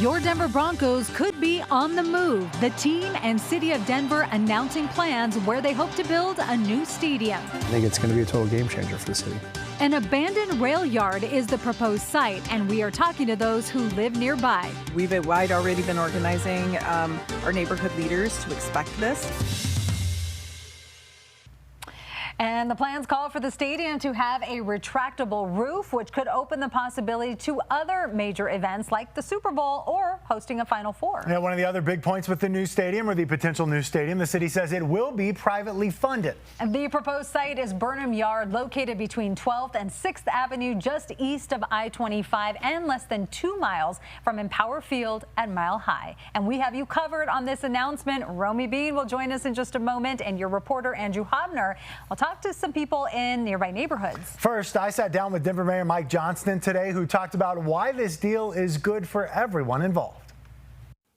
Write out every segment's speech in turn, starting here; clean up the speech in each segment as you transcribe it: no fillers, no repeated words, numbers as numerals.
Your Denver Broncos could be on the move. The team and city of Denver announcing plans where they hope to build a new stadium. I think it's going to be a total game changer for the city. An abandoned rail yard is the proposed site, and we are talking to those who live nearby. We've already been organizing our neighborhood leaders to expect this. And the plans call for the stadium to have a retractable roof, which could open the possibility to other major events like the Super Bowl or hosting a Final Four. Yeah, one of the other big points with the new stadium, or the potential new stadium, the city says it will be privately funded. And the proposed site is Burnham Yard, located between 12th and 6th Avenue, just east of I-25 and less than 2 miles from Empower Field at Mile High. And we have you covered on this announcement. Romy Bean will join us in just a moment, and your reporter Andrew Hobner will talk to some people in nearby neighborhoods. First, I sat down with Denver Mayor Mike Johnston today, who talked about why this deal is good for everyone involved.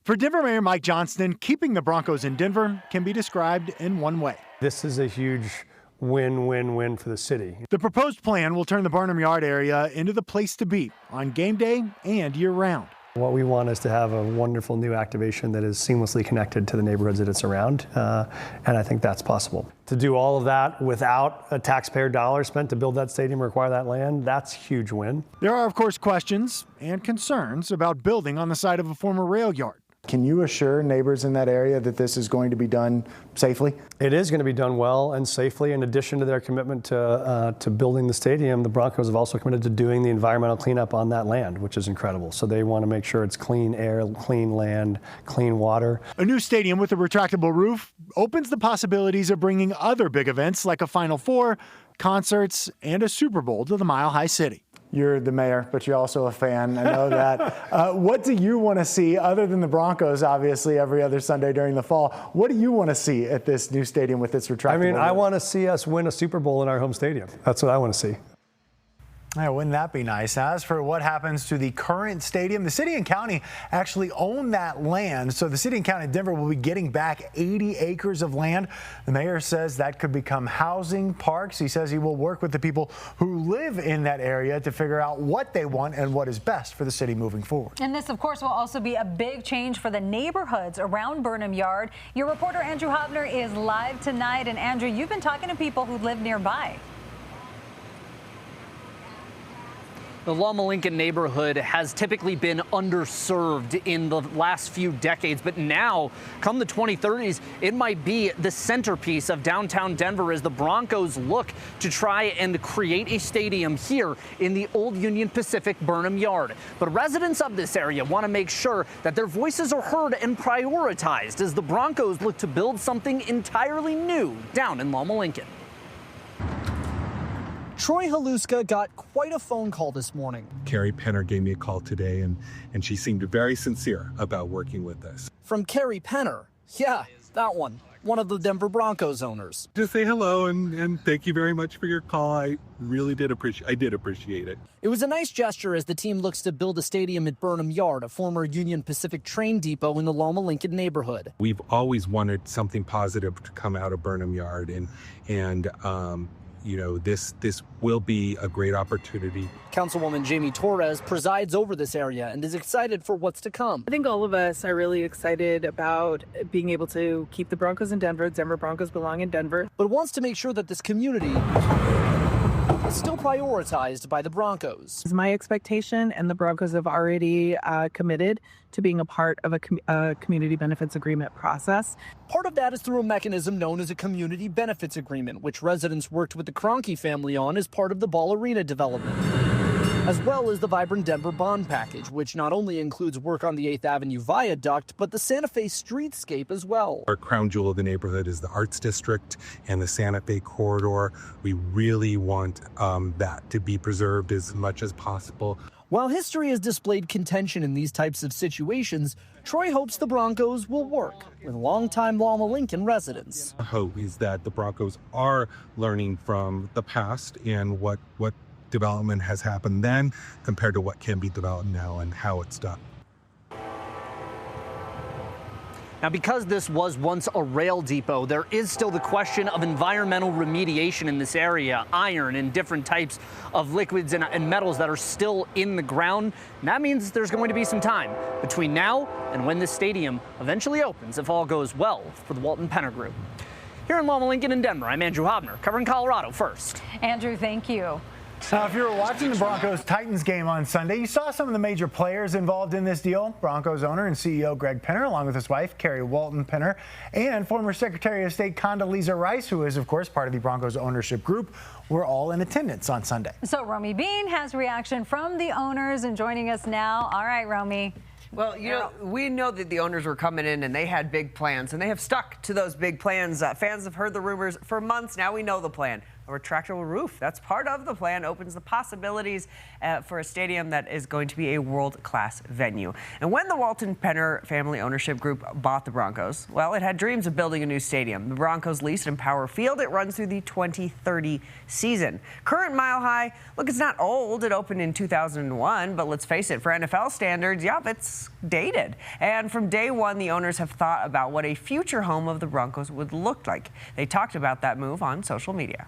For Denver Mayor Mike Johnston, keeping the Broncos in Denver can be described in one way. This is a huge win-win-win for the city. The proposed plan will turn the Burnham Yard area into the place to be on game day and year-round. What we want is to have a wonderful new activation that is seamlessly connected to the neighborhoods that it's around, and I think that's possible. To do all of that without a taxpayer dollar spent to build that stadium or acquire that land, that's a huge win. There are, of course, questions and concerns about building on the site of a former rail yard. Can you assure neighbors in that area that this is going to be done safely? It is going to be done well and safely. In addition to their commitment to building the stadium, the Broncos have also committed to doing the environmental cleanup on that land, which is incredible. So they want to make sure it's clean air, clean land, clean water. A new stadium with a retractable roof opens the possibilities of bringing other big events like a Final Four, concerts, and a Super Bowl to the Mile High City. You're the mayor, but you're also a fan. I know that. What do you want to see, other than the Broncos, obviously, every other Sunday during the fall? What do you want to see at this new stadium with its retractable roof? I want to see us win a Super Bowl in our home stadium. That's what I want to see. Yeah, wouldn't that be nice? As for what happens to the current stadium, the city and county actually own that land. So the city and county of Denver will be getting back 80 acres of land. The mayor says that could become housing, parks. He says he will work with the people who live in that area to figure out what they want and what is best for the city moving forward. And this, of course, will also be a big change for the neighborhoods around Burnham Yard. Your reporter Andrew Hobner is live tonight. And Andrew, you've been talking to people who live nearby. The Loma Lincoln neighborhood has typically been underserved in the last few decades, but now, come the 2030s, it might be the centerpiece of downtown Denver as the Broncos look to try and create a stadium here in the old Union Pacific Burnham Yard. But residents of this area want to make sure that their voices are heard and prioritized as the Broncos look to build something entirely new down in Loma Lincoln. Troy Haluska got quite a phone call this morning. Carrie Penner gave me a call today, and she seemed very sincere about working with us. From Carrie Penner. Yeah, that one of the Denver Broncos owners. Just say hello and thank you very much for your call. I really did appreciate it. It was a nice gesture as the team looks to build a stadium at Burnham Yard, a former Union Pacific train depot in the Loma Lincoln neighborhood. We've always wanted something positive to come out of Burnham Yard, and this will be a great opportunity. Councilwoman Jamie Torres presides over this area and is excited for what's to come. I think all of us are really excited about being able to keep the Broncos in Denver. Denver Broncos belong in Denver. But wants to make sure that this community is still prioritized by the Broncos. It's my expectation, and the Broncos have already committed to being a part of a community benefits agreement process. Part of that is through a mechanism known as a community benefits agreement, which residents worked with the Kroenke family on as part of the Ball Arena development, as well as the Vibrant Denver Bond Package, which not only includes work on the 8th Avenue Viaduct, but the Santa Fe streetscape as well. Our crown jewel of the neighborhood is the Arts District and the Santa Fe corridor. We really want that to be preserved as much as possible. While history has displayed contention in these types of situations, Troy hopes the Broncos will work with longtime Loma Lincoln residents. The hope is that the Broncos are learning from the past and what development has happened then compared to what can be developed now and how it's done. Now, because this was once a rail depot, there is still the question of environmental remediation in this area, iron and different types of liquids and metals that are still in the ground. And that means there's going to be some time between now and when this stadium eventually opens, if all goes well for the Walton Penner Group. Here in Loma Lincoln in Denver, I'm Andrew Hobner, covering Colorado First. Andrew, thank you. Now, if you were watching the Broncos-Titans game on Sunday, you saw some of the major players involved in this deal. Broncos owner and CEO Greg Penner, along with his wife, Carrie Walton Penner, and former Secretary of State Condoleezza Rice, who is, of course, part of the Broncos ownership group, were all in attendance on Sunday. So Romy Bean has reaction from the owners and joining us now. All right, Romy. Well, you know, we know that the owners were coming in and they had big plans, and they have stuck to those big plans. Fans have heard the rumors for months. Now we know the plan. A retractable roof. That's part of the plan. Opens the possibilities for a stadium that is going to be a world-class venue. And when the Walton Penner family ownership group bought the Broncos, well, it had dreams of building a new stadium. The Broncos leased Empower Field. It runs through the 2030 season. Current Mile High, look, it's not old. It opened in 2001, but let's face it, for NFL standards, yep, it's dated. And from day one, the owners have thought about what a future home of the Broncos would look like. They talked about that move on social media.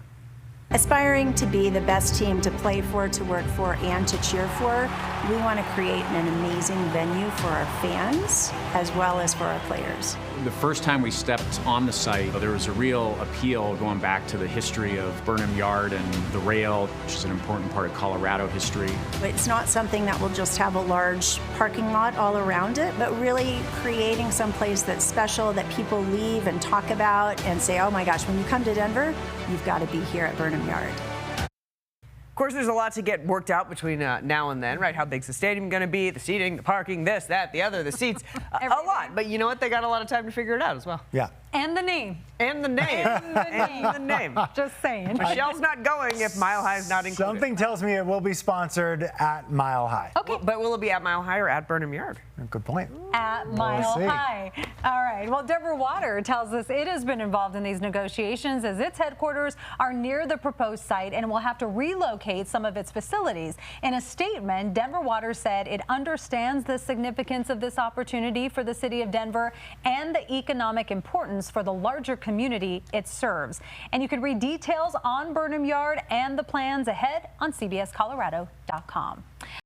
Aspiring to be the best team to play for, to work for, and to cheer for, we want to create an amazing venue for our fans as well as for our players. The first time we stepped on the site, there was a real appeal going back to the history of Burnham Yard and the rail, which is an important part of Colorado history. It's not something that will just have a large parking lot all around it, but really creating some place that's special that people leave and talk about and say, oh my gosh, when you come to Denver, you've got to be here at Burnham Yard. Of course, there's a lot to get worked out between now and then, right? How big's the stadium going to be, the seating, the parking, this, that, the other, the seats, a lot. But you know what? They got a lot of time to figure it out as well. Yeah. And the name. And the name. And the name. Just saying. Michelle's not going if Mile High is not included. Something tells me it will be sponsored at Mile High. Okay. But will it be at Mile High or at Burnham Yard? Good point. At Mile High. All right. Well, Denver Water tells us it has been involved in these negotiations as its headquarters are near the proposed site and will have to relocate some of its facilities. In a statement, Denver Water said it understands the significance of this opportunity for the city of Denver and the economic importance for the larger community it serves. And you can read details on Burnham Yard and the plans ahead on CBSColorado.com.